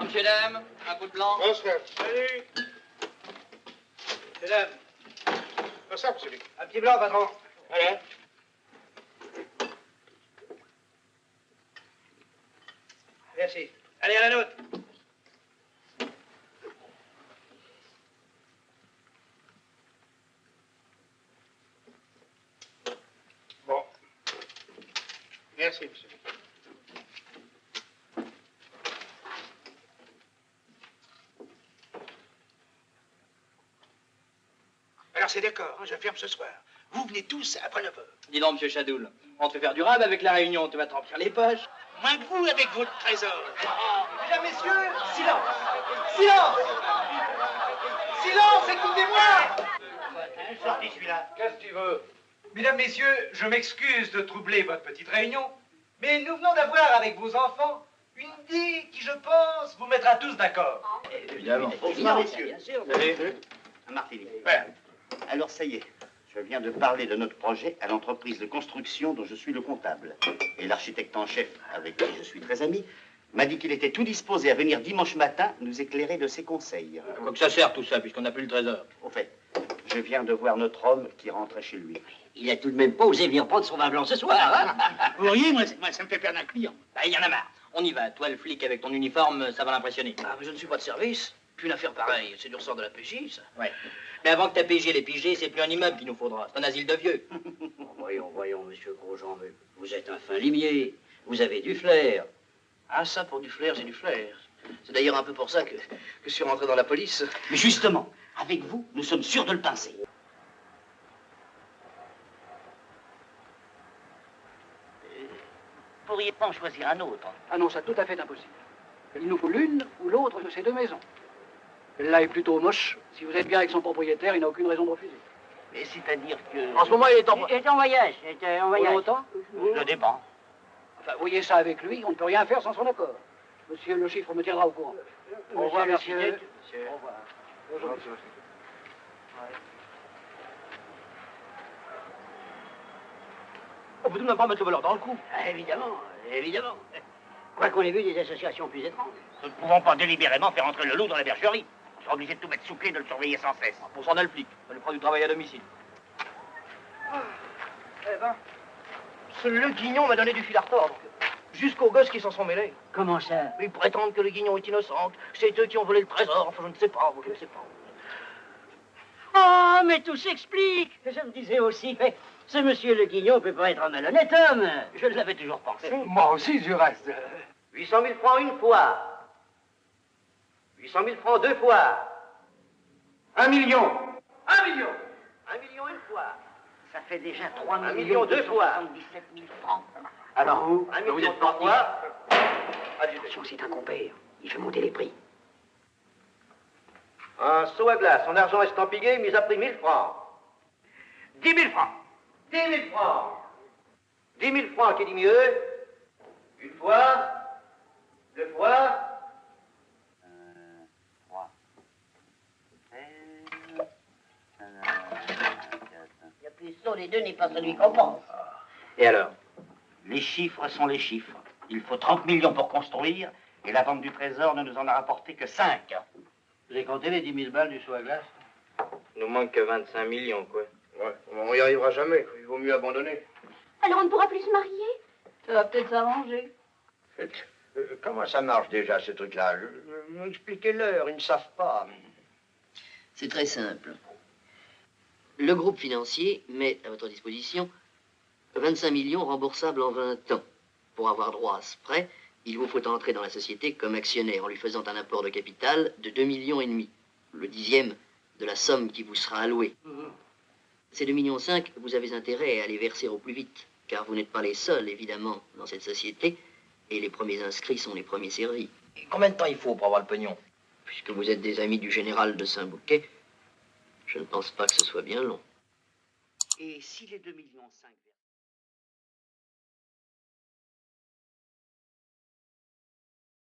messieurs, dames, un coup de blanc. Bonsoir. Salut. Mesdames. Bonsoir, monsieur Luc. Un petit blanc, patron. Voilà. Merci. Allez, à la nôtre. Bon. Merci, monsieur Luc. Alors, c'est d'accord, hein, je ferme ce soir. Vous venez tous après 9 heures. Dis donc, monsieur Chadoul, on te fait faire du rab avec la réunion, tu vas te remplir les poches. Moins que vous avec votre trésor. Mesdames, messieurs, silence. Silence. Silence, écoutez-moi. Sorti celui-là. Qu'est-ce que tu veux? Mesdames, messieurs, je m'excuse de troubler votre petite réunion, mais nous venons d'avoir avec vos enfants une idée qui, je pense, vous mettra tous d'accord. Évidemment. Bonsoir, messieurs. Bien sûr. Martini. Ouais. Alors, ça y est. Je viens de parler de notre projet à l'entreprise de construction dont je suis le comptable. Et l'architecte en chef, avec qui je suis très ami, m'a dit qu'il était tout disposé à venir dimanche matin nous éclairer de ses conseils. Quoi que ça sert tout ça, puisqu'on n'a plus le trésor. Au fait, je viens de voir notre homme qui rentrait chez lui. Il a tout de même pas osé venir prendre son vin blanc ce soir, hein? Vous riez, moi, ça me fait perdre un client. Bah, il y en a marre. On y va. Toi, le flic avec ton uniforme, ça va l'impressionner. Ah, mais je ne suis pas de service. Puis une affaire pareille, c'est du ressort de la PJ, ça. Ouais. Mais avant que ta PG les pigés, c'est plus un immeuble qu'il nous faudra. C'est un asile de vieux. Voyons, monsieur Grosjean, mais vous êtes un fin limier. Vous avez du flair. Ah, ça, pour du flair, j'ai du flair. C'est d'ailleurs un peu pour ça que je suis rentré dans la police. Mais justement, avec vous, nous sommes sûrs de le pincer. Pourriez pas en choisir un autre? Ah non, ça tout à fait impossible. Il nous faut l'une ou l'autre de ces deux maisons. Celle-là est plutôt moche. Si vous êtes bien avec son propriétaire, il n'a aucune raison de refuser. Mais c'est-à-dire que... En ce moment, il est en... Il est en voyage, Pour longtemps Ça dépend. Enfin, voyez ça avec lui, on ne peut rien faire sans son accord. Monsieur le chiffre me tiendra au courant. Au revoir, messieurs. Au revoir. Bonjour, monsieur. On peut tout de même pas mettre le voleur dans le coup. Ah, évidemment, évidemment. Quoi qu'on ait vu des associations plus étranges. Nous ne pouvons pas délibérément faire entrer le loup dans la bergerie. On sera obligé de tout mettre sous clé et de le surveiller sans cesse. Pour s'en a le flic. Ça lui fera du travail à domicile. Eh ben, ce Le Guignon m'a donné du fil à retordre. Jusqu'aux gosses qui s'en sont mêlés. Comment ça? Ils prétendent que le Guignon est innocent. C'est eux qui ont volé le trésor. Enfin, je ne sais pas, je ne sais pas. Oh, mais tout s'explique. Je me disais aussi, mais ce monsieur Le Guignon peut pas être un malhonnête homme. Je l'avais toujours pensé. Moi aussi, du reste. 800 000 francs une fois. 800 000 francs deux fois. 1 million. 1 million. 1 million une fois. Ça fait déjà 3 1 millions million deux fois. 77 000 francs. Alors vous 1 vous million êtes trois parti. fois. Attention, c'est un compère. Il fait monter les prix. Un seau à glace, son argent estampillé, mis à prix 1000 francs. 10 000 francs. 10 000 francs. 10 000 francs, qui dit mieux? Une fois, deux fois. 3. Le plus saut des deux n'est pas celui qu'on pense. Et alors? Les chiffres sont les chiffres. Il faut 30 millions pour construire, et la vente du trésor ne nous en a rapporté que 5. Vous avez compté les 10 000 balles du seau à glace? Il nous manque que 25 millions, quoi. Ouais, on y arrivera jamais. Il vaut mieux abandonner. Alors on ne pourra plus se marier? Ça va peut-être s'arranger. Comment ça marche déjà, ce truc-là? Expliquez-leur, ils ne savent pas. C'est très simple. Le groupe financier met à votre disposition 25 millions remboursables en 20 ans. Pour avoir droit à ce prêt, il vous faut entrer dans la société comme actionnaire en lui faisant un apport de capital de 2,5 millions, le 10e de la somme qui vous sera allouée. Ces 2,5 millions, vous avez intérêt à les verser au plus vite, car vous n'êtes pas les seuls, évidemment, dans cette société, et les premiers inscrits sont les premiers servis. Et combien de temps il faut pour avoir le pognon? Puisque vous êtes des amis du général de Saint-Bouquet, je ne pense pas que ce soit bien long. Et si les 2,5 millions